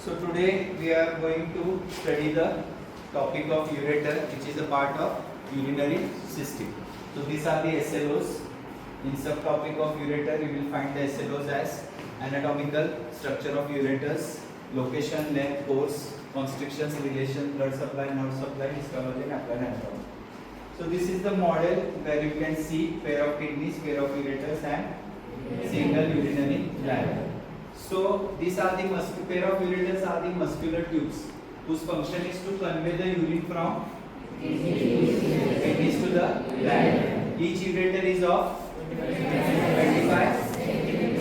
So today we are going to study the topic of ureter, which is a part of urinary system. So these are the SLOs. In subtopic of ureter, you will find the SLOs as anatomical structure of ureters, location, length, course, constrictions, relation, blood supply, nerve supply, histology, and applied anatomy. So this is the model where you can see pair of kidneys, pair of ureters, and single urinary bladder. So these are the pair of ureters are the muscular tubes whose function is to convey the urine from kidneys to the bladder. Each ureter is of 25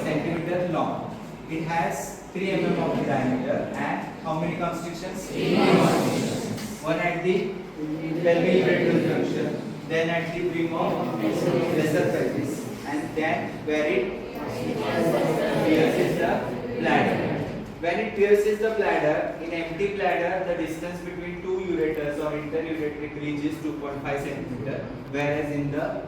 centimeter long. It has 3 mm of diameter and how many constrictions? 3 constrictions. One at the pelvic ureter junction, then at the brim of lesser pelvis, and then where it pierces the bladder. When it pierces the bladder, in empty bladder, the distance between two ureters or interureteric ridge is 2.5 cm, whereas in the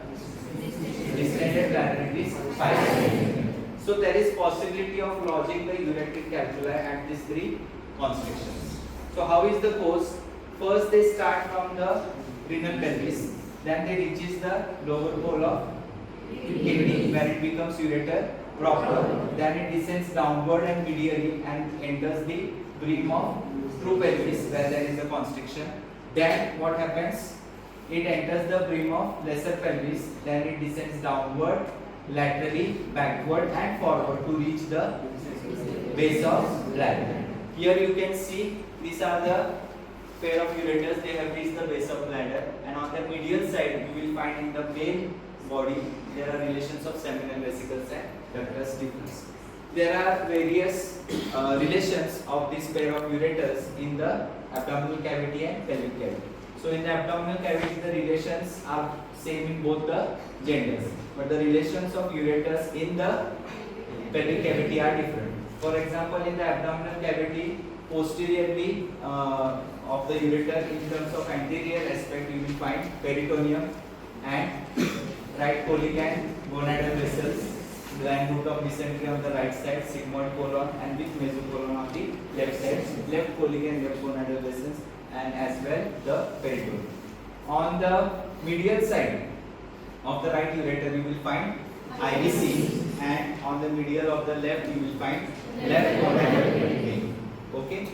distended bladder it is 5 cm. So there is possibility of lodging the ureteric calculi at these 3 constrictions. So how is the course? First they start from the renal pelvis, then they reaches the lower pole of kidney where it becomes ureter proper, then it descends downward and medially and enters the brim of true pelvis where there is a constriction. Then what happens? It enters the brim of lesser pelvis, then it descends downward, laterally, backward and forward to reach the base of bladder. Here you can see these are the pair of ureters, they have reached the base of bladder, and on the medial side you will find in the male body there are relations of seminal vesicles and ductus deferens. There are various relations of this pair of ureters in the abdominal cavity and pelvic cavity. So in the abdominal cavity the relations are same in both the genders, but the relations of ureters in the pelvic cavity are different. For example, in the abdominal cavity, posteriorly of the ureter in terms of anterior aspect you will find peritoneum and right colic and gonadal vessels, gland root of dysentery on the right side, sigmoid colon and with mesocolon on the left side, left colic and left gonadal vessels, and as well the peritoneum. On the medial side of the right ureter you will find IVC, and on the medial of the left you will find left gonadal vein. Okay.